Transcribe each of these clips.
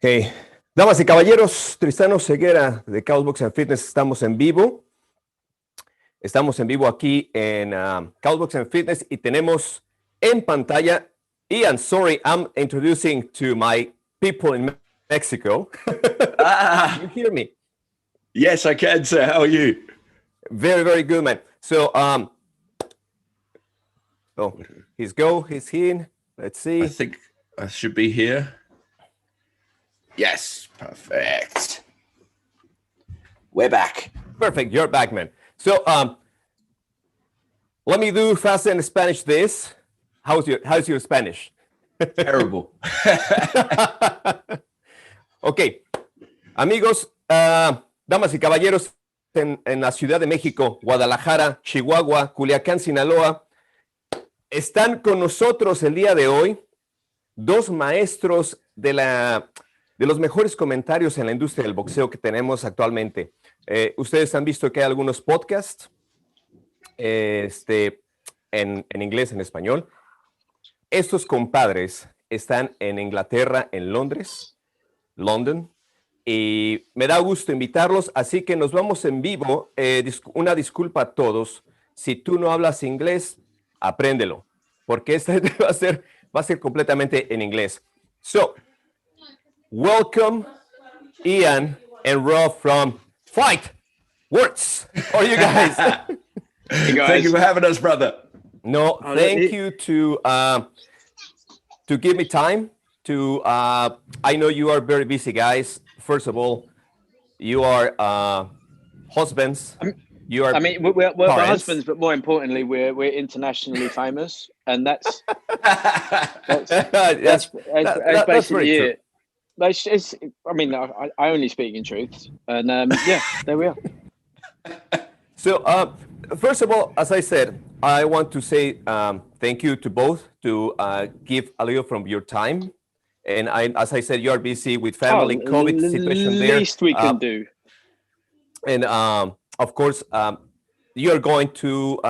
Hey, damas y caballeros, Tristano Ceguera de Couchbox and Fitness, estamos en vivo. Estamos en vivo aquí en Couchbox and Fitness y tenemos en pantalla, Ian, sorry, I'm introducing to my people in Mexico. You hear me? Yes, I can, sir. How are you? Very, very good, man. So, he's in. Let's see. I think I should be here. Yes, perfect. We're back. Perfect, you're back, man. So, let me do fast in Spanish this. How's your Spanish? Terrible. Ok, amigos, damas y caballeros en la Ciudad de México, Guadalajara, Chihuahua, Culiacán, Sinaloa, están con nosotros el día de hoy dos maestros de los mejores comentarios en la industria del boxeo que tenemos actualmente. Ustedes han visto que hay algunos podcasts en inglés, en español. Estos compadres están en Inglaterra, en London, y me da gusto invitarlos, así que nos vamos en vivo. Una disculpa a todos, si tú no hablas inglés, apréndelo, porque esta va a ser completamente en inglés. So, welcome Ian and Rob from Fight Words. How are you guys? Hey guys. Thank you for having us, brother. No, thank you to give me time to, I know you are very busy, guys. First of all, you are husbands. You are. I mean, we're husbands, but more importantly, we're internationally famous, and that's basically it. I mean, I only speak in truth, and yeah, there we are. So, first of all, as I said, I want to say thank you to both to give a little from your time. And as I said, you are busy with family, COVID situation there. Least we can do. And of course, you are going to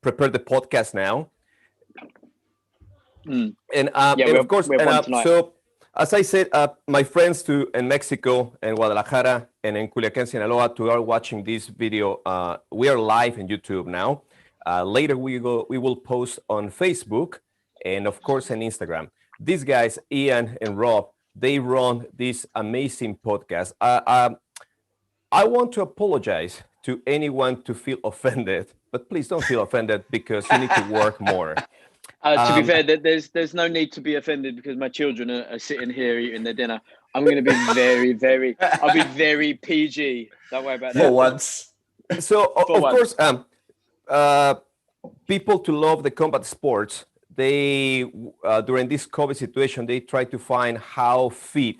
prepare the podcast now. And of course, so as I said, my friends in Mexico and Guadalajara and in Culiacán, Sinaloa, who are watching this video, we are live on YouTube now. Later we will post on Facebook and of course on Instagram. These guys, Ian and Rob, they run this amazing podcast. I want to apologize to anyone to feel offended, but please don't feel offended because you need to work more. To be fair, there's no need to be offended because my children are sitting here eating their dinner. I'm going to be I'll be very PG. Don't worry about that. For once. So, of course, people to love the combat sports, they, during this COVID situation, they try to find how fit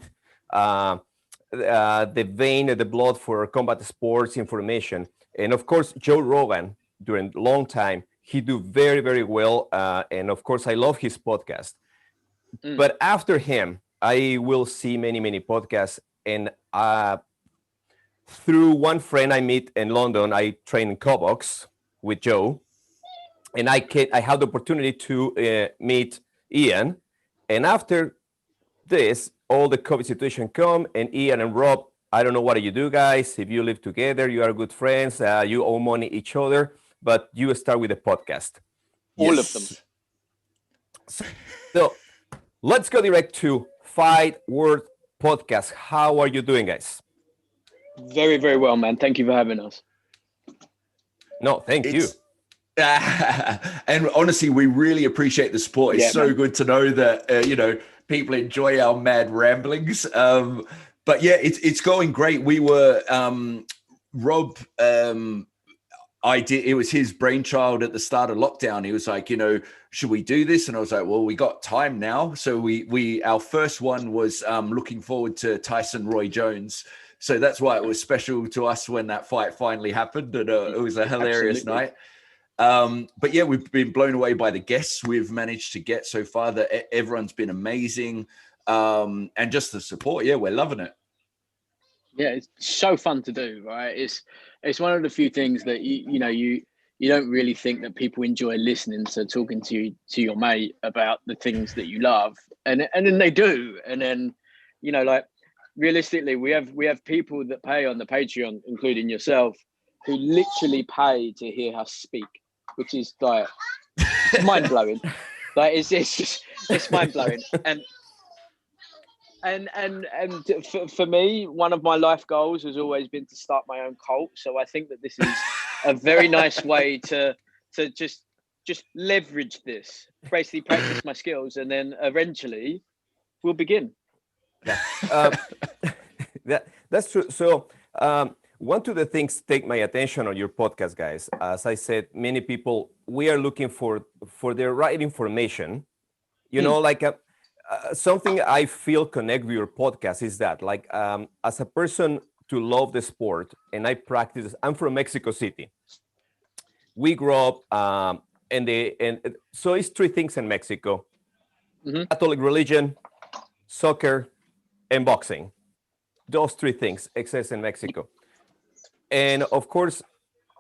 the vein of the blood for combat sports information. And of course, Joe Rogan, during a long time, he do very, very well. And of course, I love his podcast. But after him, I will see many, many podcasts. And through one friend I meet in London, I train in Cobox with Joe. And I had the opportunity to meet Ian. And after this, all the COVID situation come, and Ian and Rob, I don't know what you do, guys. If you live together, you are good friends, you owe money each other, but you start with a podcast. All of them. So let's go direct to Fight Word Podcast. How are you doing, guys? Very, very well, man. Thank you for having us. No, thank you. And honestly, we really appreciate the support. It's so good to know that, people enjoy our mad ramblings. But yeah, it's going great. We were, Rob, it was his brainchild at the start of lockdown. He was like, should we do this? And I was like, well, we got time now. So our first one was looking forward to Tyson Roy Jones. So that's why it was special to us when that fight finally happened. And it was a hilarious night. But yeah, we've been blown away by the guests we've managed to get so far. That everyone's been amazing, and just the support. Yeah, we're loving it. Yeah, it's so fun to do, right? It's one of the few things that you don't really think that people enjoy listening to talking to your mate about the things that you love, and then they do, and then like realistically, we have people that pay on the Patreon, including yourself, who literally pay to hear us speak, which is like mind blowing. Like it's mind blowing. And for me, one of my life goals has always been to start my own cult. So I think that this is a very nice way to just leverage this, basically practice my skills, and then eventually we'll begin. Yeah, that's true. So one of the things take my attention on your podcast, guys. As I said, many people, we are looking for the right information. You know, like something I feel connect with your podcast is that, like, as a person to love the sport, and I practice. I'm from Mexico City. We grew up, and so it's three things in Mexico: Catholic religion, soccer, and boxing. Those three things exist in Mexico. And of course,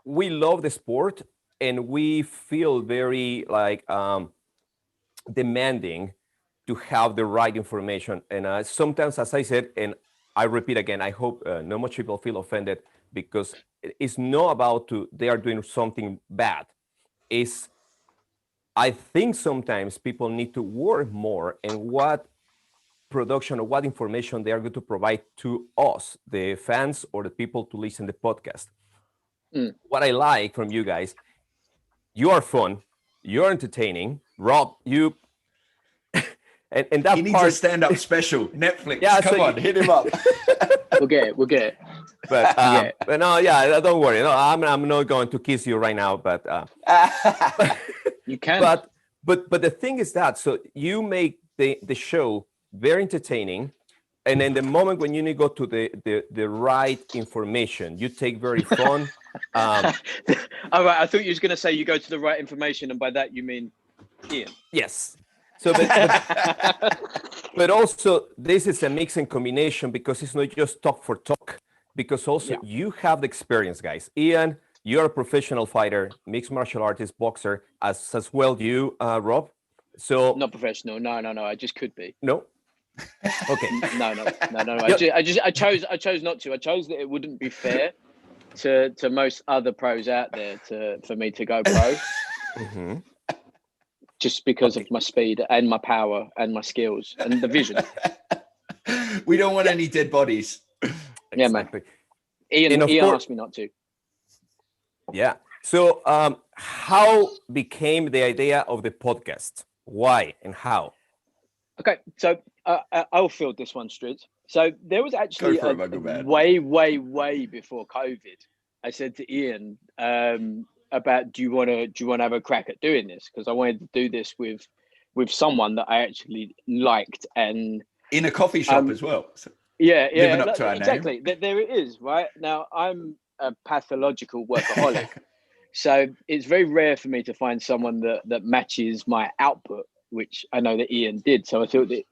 we love the sport, and we feel very like demanding to have the right information. And sometimes, as I said, and I repeat again, I hope not much people feel offended, because it's not about they are doing something bad. I think sometimes people need to work more in what production or what information they are going to provide to us, the fans or the people to listen to the podcast. What I like from you guys, you are fun, you're entertaining. Rob, you and that he needs part, a stand-up special. Netflix, yeah, come on, hit him up. We'll get it. But no, yeah, don't worry. No, I'm not going to kiss you right now, but you can. But the thing is that, so you make the show very entertaining, and then the moment when you need to go to the right information, you take very fun. All right, I thought you was going to say you go to the right information, and by that you mean Ian. Yes. So, but also this is a mix and combination, because it's not just talk for talk, because also you have the experience, guys. Ian, you're a professional fighter, mixed martial artist, boxer, as well you, Rob. So not professional. No. I just could be. No. Okay. No. I chose not to. I chose that it wouldn't be fair to most other pros out there for me to go pro. Just because of my speed and my power and my skills and the vision. We don't want any dead bodies. Yeah, exactly. Man. Ian asked me not to. Yeah. So how became the idea of the podcast? Why and how? Okay, so I'll field this one, Streetz. So there was actually way before COVID. I said to Ian about do you want to have a crack at doing this, because I wanted to do this with someone that I actually liked, and in a coffee shop as well. So living up to our exactly. name. There it is. Right now, I'm a pathological workaholic, so it's very rare for me to find someone that matches my output, which I know that Ian did. So I thought that,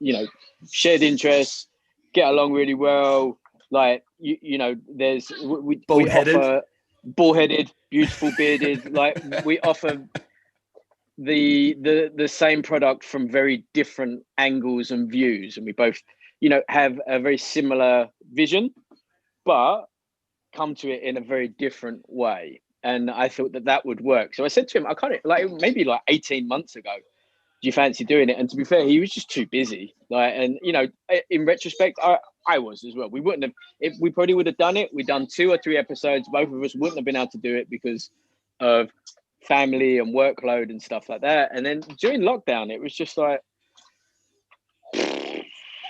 shared interests, get along really well. Like, there's we offer bald-headed, beautiful bearded, like we offer the same product from very different angles and views. And we both, have a very similar vision, but come to it in a very different way. And I thought that would work. So I said to him, maybe 18 months ago, do you fancy doing it? And to be fair, he was just too busy. In retrospect, I was as well. We wouldn't have, if we probably would have done it. We'd done 2 or 3 episodes. Both of us wouldn't have been able to do it because of family and workload and stuff like that. And then during lockdown, it was just like,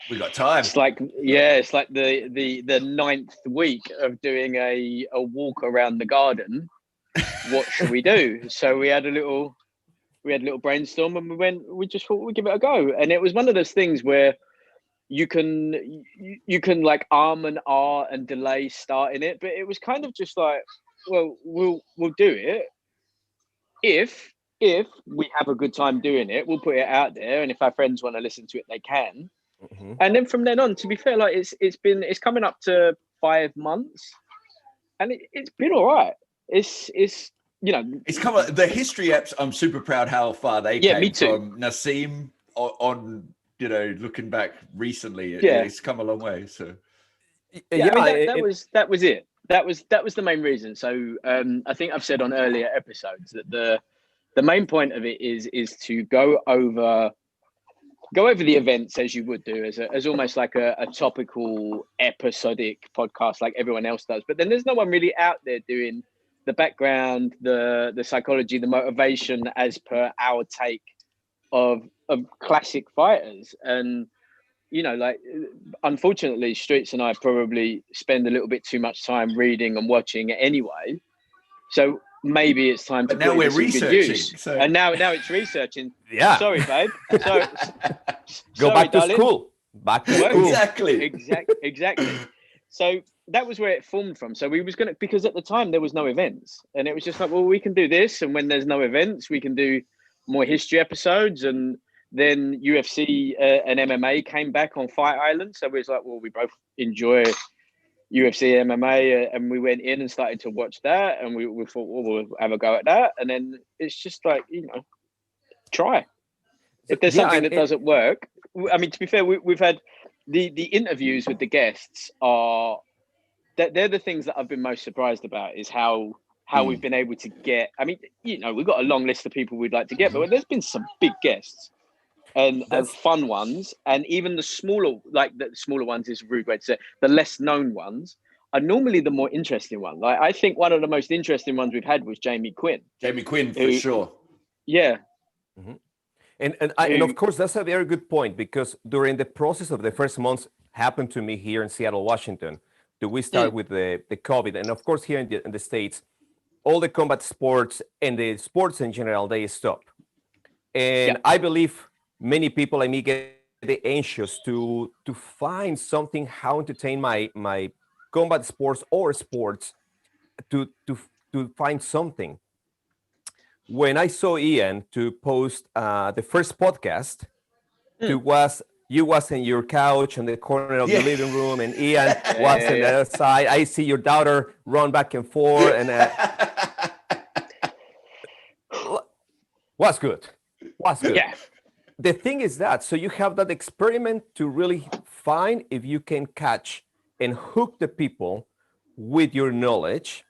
we got time. It's like, it's like the 9th week of doing a walk around the garden. What should we do? So we had a little brainstorm, and we just thought we'd give it a go. And it was one of those things where you can like and ah and delay starting it, but it was kind of just like, well, we'll do it if we have a good time doing it. We'll put it out there, and if our friends want to listen to it, they can. And then from then on, to be fair, like it's coming up to 5 months, and it's been all right. It's come on, the history apps. I'm super proud how far they came. Me too. From Nassim on looking back recently, it's come a long way. So Yeah, I mean, that was it. That was the main reason. So I think I've said on earlier episodes that the main point of it is to go over the events as you would do as almost like a topical episodic podcast like everyone else does. But then there's no one really out there doing the background, the psychology, the motivation as per our take of classic fighters. And you know, like, unfortunately, Streetz and I probably spend a little bit too much time reading and watching anyway. So maybe it's time to. But now we're researching. So. And now it's researching. Yeah. Sorry, babe. Sorry, Go back to darling. school. Back to school. Exactly. So that was where it formed from. So we was gonna, because at the time there was no events, and it was just like, well, we can do this, and when there's no events, we can do more history episodes. And then UFC and MMA came back on Fight Island. So we was like, well, we both enjoy UFC MMA, and we went in and started to watch that, and we thought, well, we'll have a go at that. And then it's just like, you know, try. If there's something that doesn't work, I mean, to be fair, we've had the interviews with the guests they're the things that I've been most surprised about, is how we've been able to get. I mean, you know, we've got a long list of people we'd like to get, but there's been some big guests. And fun ones, and even the smaller ones is a rude way to say, the less known ones are normally the more interesting ones. Like, I think one of the most interesting ones we've had was Jamie Quinn. Jamie Quinn, for sure. Yeah. Mm-hmm. And of course, that's a very good point, because during the process of the first months happened to me here in Seattle, Washington, we start with the COVID. And of course, here in the States, all the combat sports and the sports in general, they stop. And I believe many people like me get anxious to find something how to entertain my combat sports or sports to find something. When I saw Ian to post the first podcast, you was in your couch on the corner of the living room, and Ian was on the other side. I see your daughter run back and forth, and was good. Yeah. The thing is that, so you have that experiment to really find if you can catch and hook the people with your knowledge.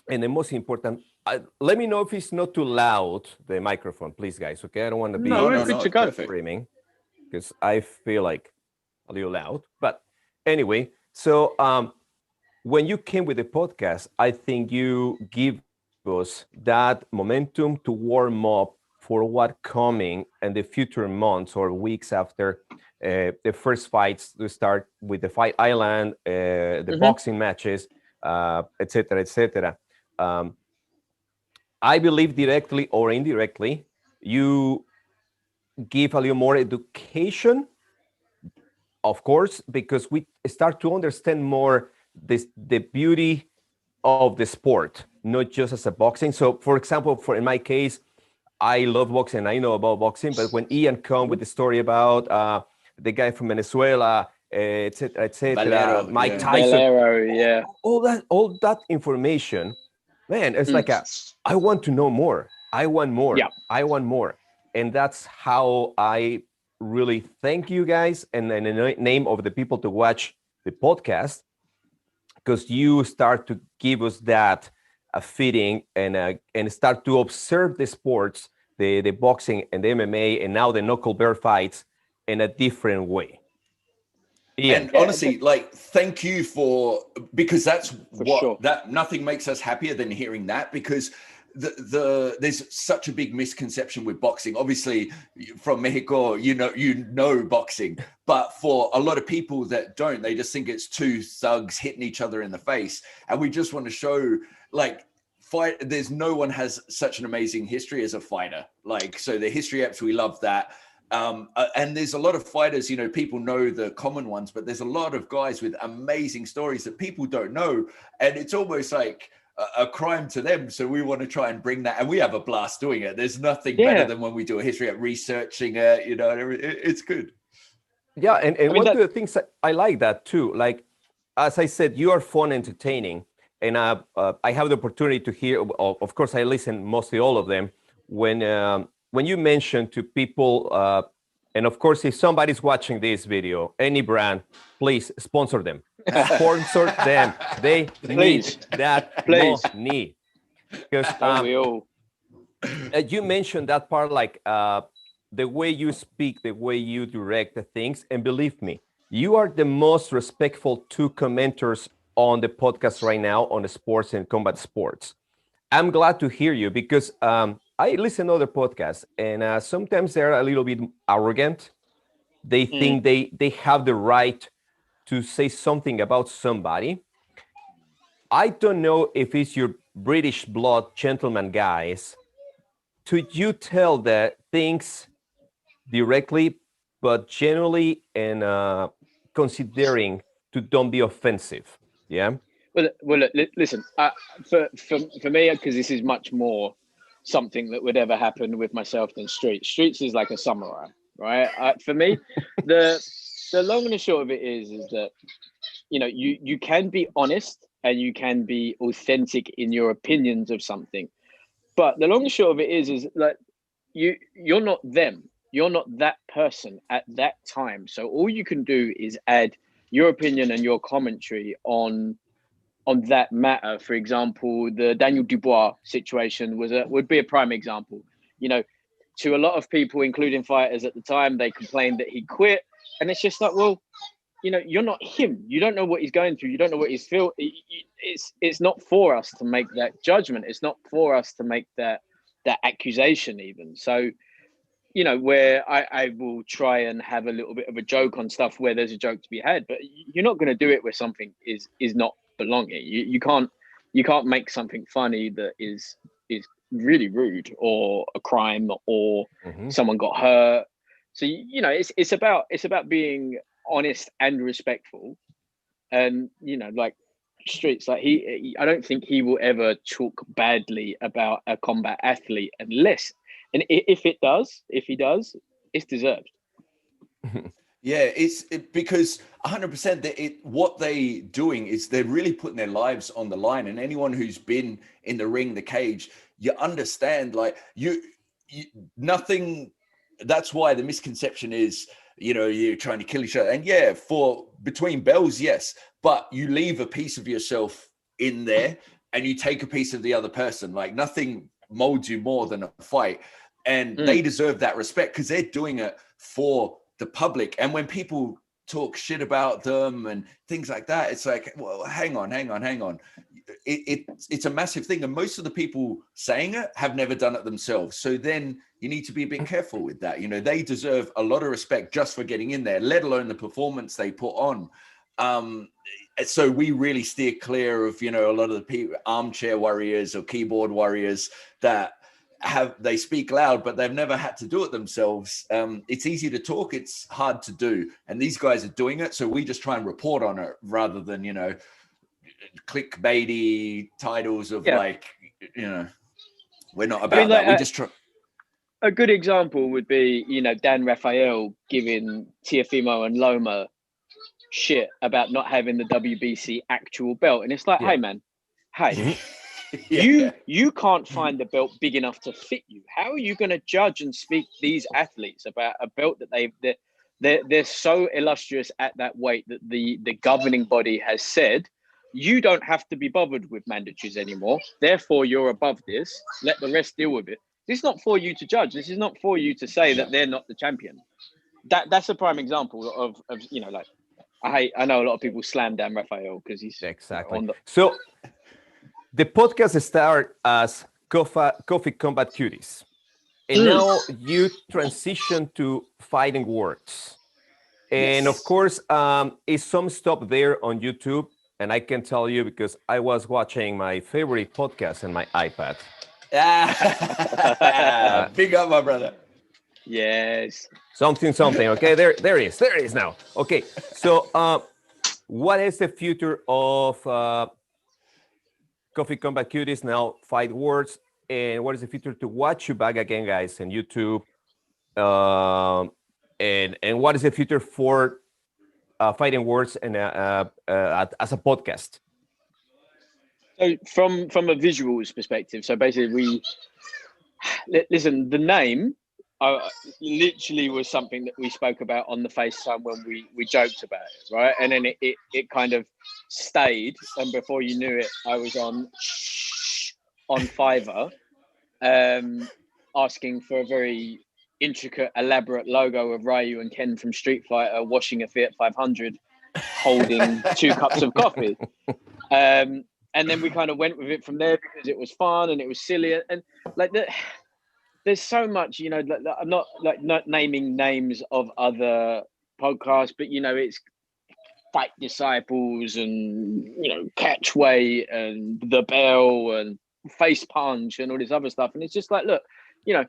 And the most important, let me know if it's not too loud, the microphone, please, guys. Okay, I don't want to be screaming, because I feel like a little loud. But anyway, so when you came with the podcast, I think you give us that momentum to warm up for what coming in the future months or weeks after the first fights to start with the Fight Island, the boxing matches, etc., etc. I believe directly or indirectly, you give a little more education, of course, because we start to understand more the beauty of the sport, not just as a boxing. So, for example, in my case, I love boxing. I know about boxing, but when Ian come with the story about the guy from Venezuela, etc., Mike Tyson, Valero, all that information, man, it's like I want to know more. I want more. Yeah. I want more, and that's how I really thank you guys, and in the name of the people to watch the podcast, because you start to give us that a fitting and start to observe the sports, the boxing and the MMA, and now the knuckle bear fights in a different way. And honestly, like, thank you because that's that nothing makes us happier than hearing that, because there's such a big misconception with boxing. Obviously, from Mexico, you know boxing, but for a lot of people that don't, they just think it's two thugs hitting each other in the face. And we just want to show, like, there's no one has such an amazing history as a fighter. Like, so the history apps, we love that. And there's a lot of fighters, people know the common ones, but there's a lot of guys with amazing stories that people don't know. And it's almost like a crime to them. So we want to try and bring that, and we have a blast doing it. There's nothing better than when we do a history at researching it, it's good. Yeah. And one of the things that I like that too, like, as I said, you are fun, entertaining. And I have the opportunity to hear, of course, I listen mostly all of them. When you mention to people, and of course, if somebody's watching this video, any brand, please sponsor them. Sponsor them. They Please. need that Please. money. Because We all. you mentioned that part, like the way you speak, the way you direct the things, and believe me, you are the most respectful two commenters on the podcast right now on the sports and combat sports. I'm glad to hear you because I listen to other podcasts, and sometimes they're a little bit arrogant. They think they have the right to say something about somebody. I don't know if it's your British blood, gentleman guys, to you tell the things directly, but generally and considering to don't be offensive. Yeah. Well, listen. For me, because this is much more something that would ever happen with myself than Streetz. Streetz is like a samurai, right? For me, the long and the short of it is that you can be honest and you can be authentic in your opinions of something, but the long and short of it is like you're not them. You're not that person at that time. So all you can do is add your opinion and your commentary on that matter. For example, the Daniel Dubois situation would be a prime example. To a lot of people, including fighters at the time, they complained that he quit, and it's just like, well, you're not him. You don't know what he's going through. You don't know what he's feel. It's not for us to make that judgment. It's not for us to make that accusation even. So, where I will try and have a little bit of a joke on stuff where there's a joke to be had, but you're not going to do it where something is not belonging. You can't make something funny that is really rude or a crime or someone got hurt. So it's about being honest and respectful, and like Streetz, like I don't think he will ever talk badly about a combat athlete unless, and if he does, it's deserved. Yeah, because 100% what they doing is they're really putting their lives on the line. And anyone who's been in the ring, the cage, you understand, like you nothing. That's why the misconception is, you're trying to kill each other. And yeah, for between bells, yes, but you leave a piece of yourself in there and you take a piece of the other person. Like nothing molds you more than a fight. And they deserve that respect because they're doing it for the public. And when people talk shit about them and things like that, it's like, well, hang on. It's a massive thing. And most of the people saying it have never done it themselves. So then you need to be a bit careful with that. They deserve a lot of respect just for getting in there, let alone the performance they put on. So we really steer clear of, a lot of the people, armchair warriors or keyboard warriors that they speak loud, but they've never had to do it themselves. It's easy to talk, it's hard to do. And these guys are doing it. So we just try and report on it rather than, clickbaity titles of we're not about that. We just try. A good example would be, Dan Raphael giving Tiafimo and Loma shit about not having the WBC actual belt. And it's like, hey man, you can't find the belt big enough to fit you. How are you going to judge and speak these athletes about a belt that they're so illustrious at that weight that the governing body has said you don't have to be bothered with mandatories anymore, therefore you're above this, let the rest deal with it. This is not for you to judge. This is not for you to say that they're not the champion. That's a prime example of like I know a lot of people slam Dan Raphael because he's exactly so. The podcast started as Coffee Combat Cuties, and now you transition to Fighting Words. And of course, is some stuff there on YouTube, and I can tell you because I was watching my favorite podcast on my iPad. Big up, my brother. Yes. Something. Okay, there it is now. Okay, so what is the future of Coffee Combat Cuties, now Fight Words, and what is the future to watch you back again, guys, on YouTube? And what is the future for Fighting Words and as a podcast? So from a visuals perspective, so basically listen, the name literally was something that we spoke about on the FaceTime when we joked about it, right? And then it kind of stayed, and before you knew it, I was on Fiverr, asking for a very intricate, elaborate logo of Ryu and Ken from Street Fighter washing a Fiat 500, holding 2 cups of coffee. And then we kind of went with it from there because it was fun and it was silly, and like there's so much, you know, I'm not naming names of other podcasts, but you know, it's Fight Disciples and, you know, Catchway and The Bell and Face Punch and all this other stuff. And it's just like, look, you know,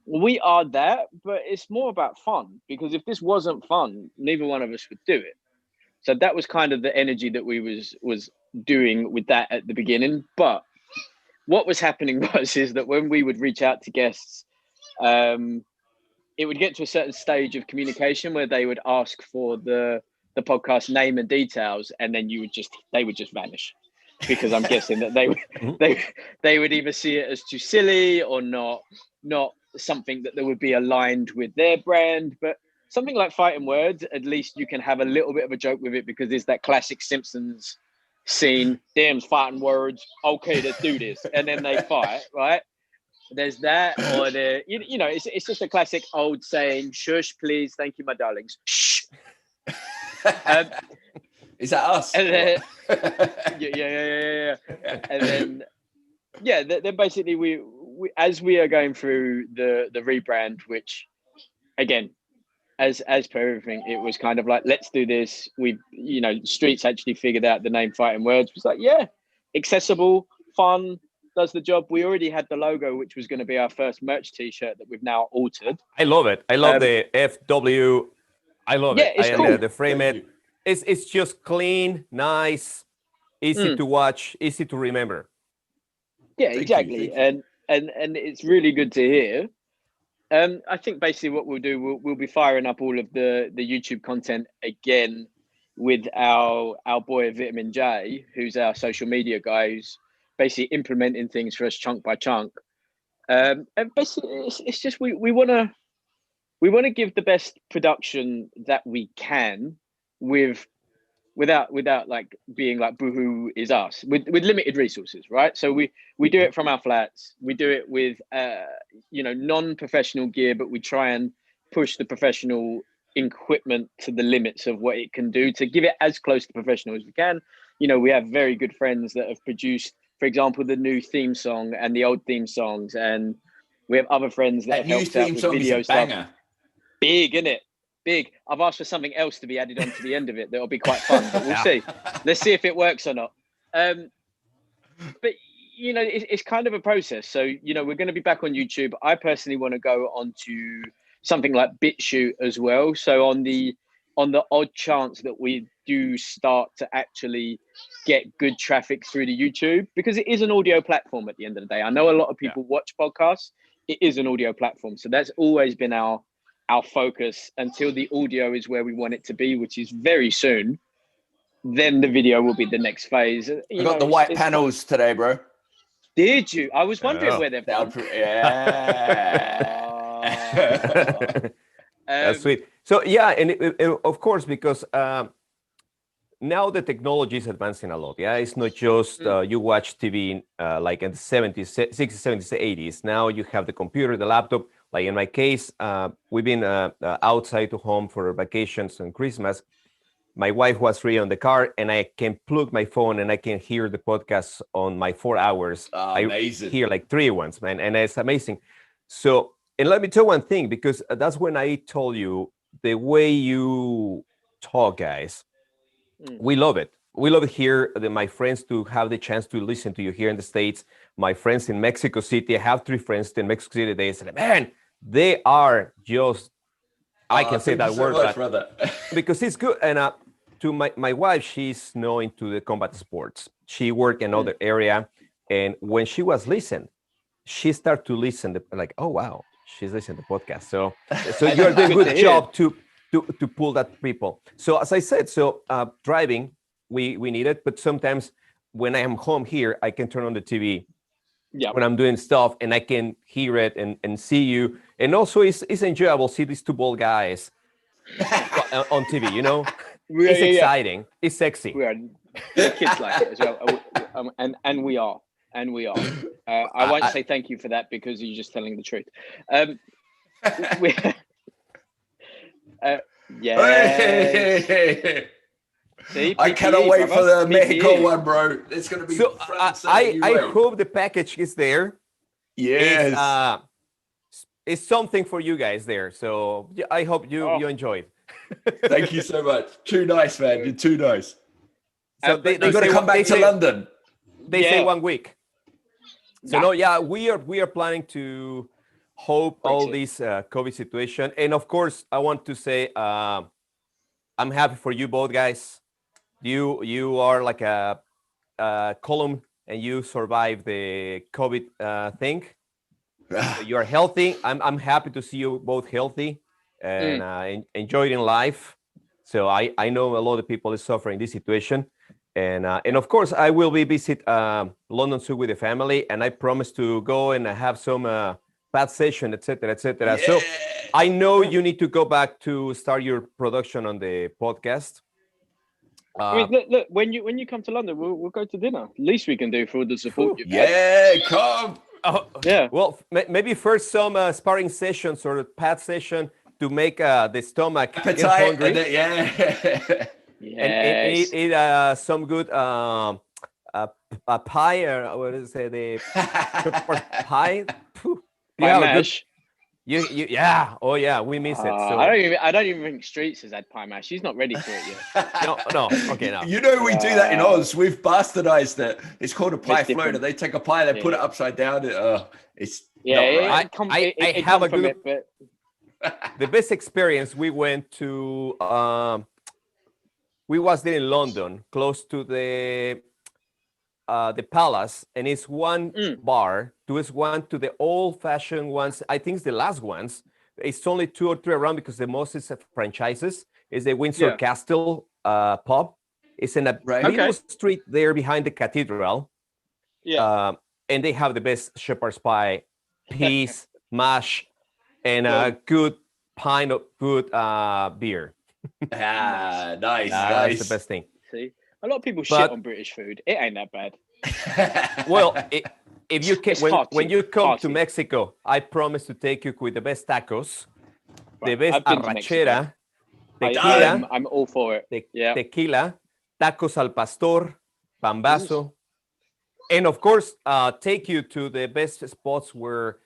we are that, but it's more about fun, because if this wasn't fun, neither one of us would do it. So that was kind of the energy that we was doing with that at the beginning. But what was happening is that when we would reach out to guests, it would get to a certain stage of communication where they would ask for the podcast name and details, and then they would just vanish, because I'm guessing that they would either see it as too silly or not something that would be aligned with their brand. But something like Fighting Words, at least you can have a little bit of a joke with it, because there's that classic Simpsons scene, damn's fighting words, okay, let's do this, and then they fight, right? There's that, or you know, it's just a classic old saying, shush please, thank you my darlings, shh. Is that us? And then, yeah. And then basically we as we are going through the rebrand, which again, as per everything, it was kind of like, let's do this. You know, Streetz actually figured out the name Fighting Words. It was like, yeah, accessible, fun, does the job. We already had the logo, which was going to be our first merch T-shirt that we've now altered. I love it. I love the FW. I love it. It's cool. The frame it. It's just clean, nice, easy to watch, easy to remember. Yeah, exactly. And it's really good to hear. I think basically what we'll do, we'll be firing up all of the YouTube content again with our boy Vitamin J, who's our social media guy, who's basically implementing things for us chunk by chunk. And basically it's just we want to give the best production that we can without like being like boohoo is us, with limited resources, right? So we do it from our flats, we do it with you know, non-professional gear, but we try and push the professional equipment to the limits of what it can do to give it as close to professional as we can. You know, we have very good friends that have produced, for example, the new theme song and the old theme songs, and we have other friends that have helped out with video stuff. Big, isn't it? Big. I've asked for something else to be added on to the end of it that'll be quite fun, but we'll see. Let's see if it works or not. But you know, it's kind of a process. So, you know, we're going to be back on YouTube. I personally want to go onto something like BitChute as well. So on the odd chance that we do start to actually get good traffic through the YouTube, because it is an audio platform at the end of the day. I know a lot of people watch podcasts. It is an audio platform. So that's always been our focus until the audio is where we want it to be, which is very soon. Then the video will be the next phase. I got the white panels today, bro. Did you? I was wondering where they've gone. That's sweet. So yeah, and of course, because now the technology is advancing a lot. Yeah, it's not just you watch TV like in the 70s, 60s, 70s, 80s. Now you have the computer, the laptop. Like in my case, we've been outside to home for vacations and Christmas. My wife was free on the car, and I can plug my phone and I can hear the podcast on my 4 hours. Amazing. I hear like 3 once, man, and it's amazing. So, and let me tell one thing, because that's when I told you the way you talk, guys. We love it. We love it here. My friends to have the chance to listen to you here in the States. My friends in Mexico City, I have 3 friends in Mexico City. They said, man, they are just, I can say that word, because it's good. And to my wife, she's now into the combat sports. She worked in another area. And when she was listening, she started to listen, like, oh, wow, she's listening to podcasts. So you're doing a good job to pull that people. So as I said, driving, we need it. But sometimes when I am home here, I can turn on the TV when I'm doing stuff, and I can hear it and see you And also, it's enjoyable to see these two bald guys on TV. You know, it's exciting. It's sexy. We are. The kids like it as well, and we are. I won't say thank you for that because you're just telling the truth. Hey. See, I cannot wait for the Mexico one, bro. It's going to be so. I hope the package is there. Yes. It's something for you guys there. So I hope you enjoyed. Thank you so much. Too nice, man. You're too nice. So they got to come back to London. They say 1 week. So we are planning to hope all this COVID situation. And of course, I want to say I'm happy for you both guys. You are like a column and you survived the COVID thing. You are healthy. I'm happy to see you both healthy and enjoying life. So I know a lot of people is suffering this situation. And of course, I will be visit London soon with the family, and I promise to go and have some pad session, etc., etc. Yeah. So I know you need to go back to start your production on the podcast. I mean, look, when you come to London, we'll go to dinner. Least we can do for the support you. Yeah, come. Oh, yeah. Well, maybe first some sparring sessions or pad session to make the stomach get hungry. And eat some good pie, or what is it? The pie. Pie mash. Oh yeah, we miss it. So. I don't even think Streetz has had pie mash. He's not ready for it yet. No. Okay, now. You know we do that in Oz. We've bastardized it. It's called a pie floater. They take a pie, they put it upside down. It's I have a good. The best experience. We went to. We was there in London, close to the Palace, and it's one bar. There's one to the old-fashioned ones. I think it's the last ones. It's only 2 or 3 around because the most is franchises. It's the Windsor Castle pub. It's in a little street there behind the cathedral. Yeah, and they have the best shepherd's pie, peas, mash, and a good pint of good beer. Nice. That's the best thing. See, a lot of people shit on British food. It ain't that bad. Well, if you can, when you come to Mexico, I promise to take you with the best tacos, the best arrachera, tequila. I'm all for it. Tequila, tacos al pastor, pambazo, and of course, take you to the best spots where,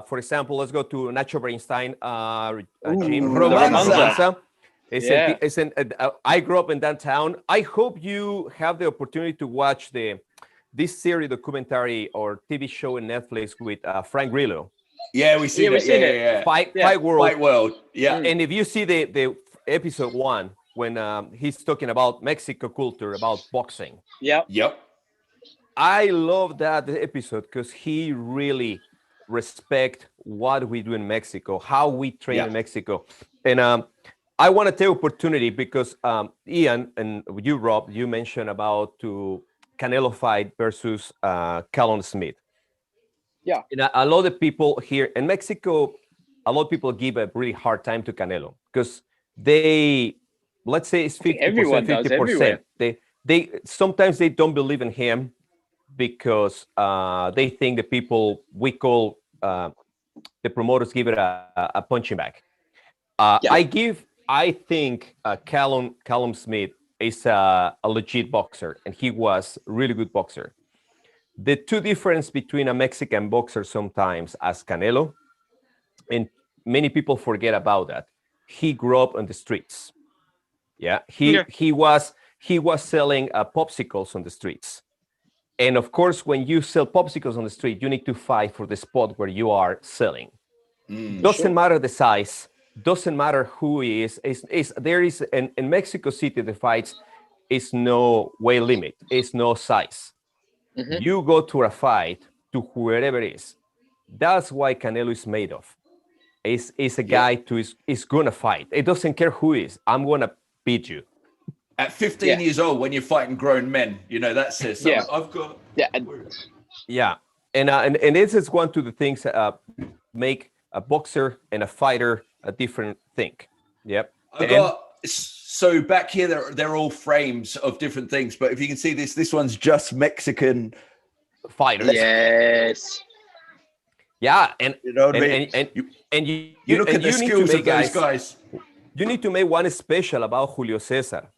for example, let's go to Nacho Bernstein gym, Romanza. I grew up in downtown. I hope you have the opportunity to watch this series documentary or TV show in Netflix with Frank Grillo. Yeah, we see it. Yeah. Fight World. Yeah. And if you see the episode 1 when he's talking about Mexico culture, about boxing. Yep. I love that episode because he really respect what we do in Mexico, how we train in Mexico, and I want to take opportunity because Ian and you, Rob, you mentioned about to Canelo fight versus Callum Smith. Yeah. And a lot of people here in Mexico, a lot of people give a really hard time to Canelo because let's say it's 50%, 50%. They sometimes they don't believe in him because they think the people we call the promoters give it a punching bag. I think Callum Smith is a legit boxer, and he was a really good boxer. The two difference between a Mexican boxer sometimes as Canelo, and many people forget about that. He grew up on the streets. Yeah, he was selling popsicles on the streets. And of course, when you sell popsicles on the street, you need to fight for the spot where you are selling. Doesn't matter the size. Doesn't matter who he is. There is in Mexico City, the fights is no weight limit. It's no size. You go to a fight to whoever it is. That's why Canelo is made of. Is a guy is gonna fight. It doesn't care who is. I'm gonna beat you. At 15 years old, when you're fighting grown men, that says something. I've got. And this is one of the things make a boxer and a fighter a different thing. Yep. So back here, they're all frames of different things. But if you can see this one's just Mexican fighters. Yes. Yeah, and you know what I mean? And you look at the skills of those guys. You need to make one special about Julio Cesar,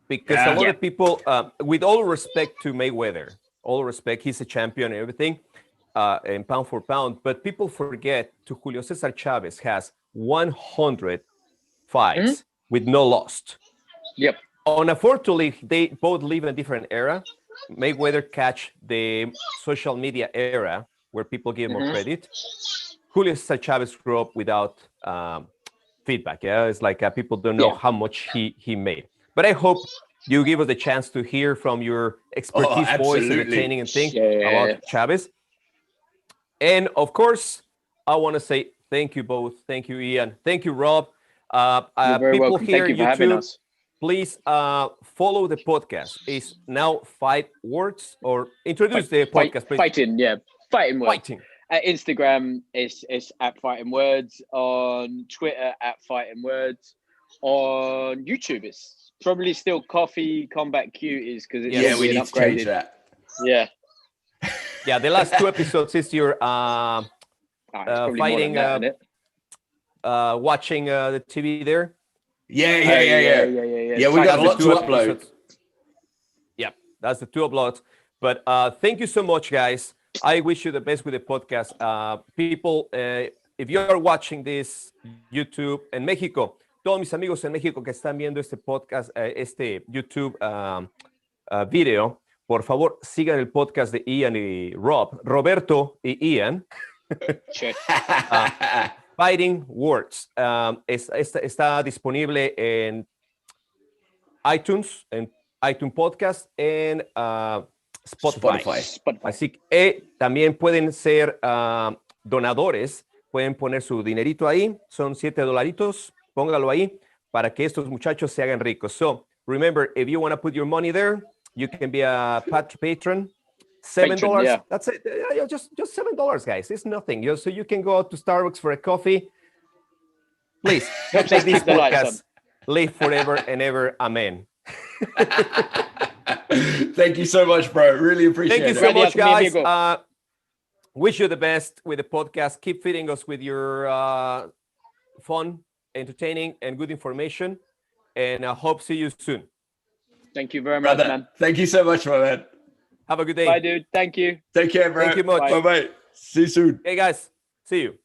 because a lot of people, with all respect to Mayweather, all respect, he's a champion and everything, and pound for pound, but people forget to Julio Cesar Chavez has 100 fights with no loss. Yep. Unfortunately, they both live in a different era. Mayweather catch the social media era where people give more credit. Julio Cesar Chavez grew up without feedback. Yeah, it's like people don't know how much he made. But I hope you give us the chance to hear from your expertise, voice, entertaining, and think about Chavez. And of course, I want to say thank you both. Thank you, Ian. Thank you, Rob. You're very people welcome. here Thank you for having us. Please follow the podcast. It's now Fight Words, or introduce the podcast, please. Fighting Words. Fighting. At Instagram, it's at Fighting Words. On Twitter, at Fighting Words. On YouTube, it's probably still Coffee Combat Cuties, because it's we need upgraded. to change that. Yeah. Yeah, the last 2 episodes is your fighting, watching the TV there. Yeah, we got a lot to upload. Episodes. Yeah, that's the 2 uploads. But thank you so much, guys. I wish you the best with the podcast. People, if you are watching this YouTube en México, todos mis amigos en México que están viendo este podcast, este YouTube video, por favor, sigan el podcast de Ian y Roberto y Ian. Fighting Words. Está disponible en iTunes, en iTunes Podcast, en Spotify. Así que también pueden ser donadores, pueden poner su dinerito ahí, son $7, póngalo ahí para que estos muchachos se hagan ricos. So remember, if you want to put your money there, you can be a patron. $7. That's it. Just $7, guys. It's nothing. So you can go out to Starbucks for a coffee. Please make this podcast live forever and ever. Amen. Thank you so much, bro. Really appreciate it. Thank you so much, guys. Wish you the best with the podcast. Keep feeding us with your fun, entertaining, and good information. And I hope to see you soon. Thank you very much, man. Thank you so much, my man. Have a good day. Bye, dude. Thank you. Take care, bro. Thank you much. Bye-bye. See you soon. Hey, guys. See you.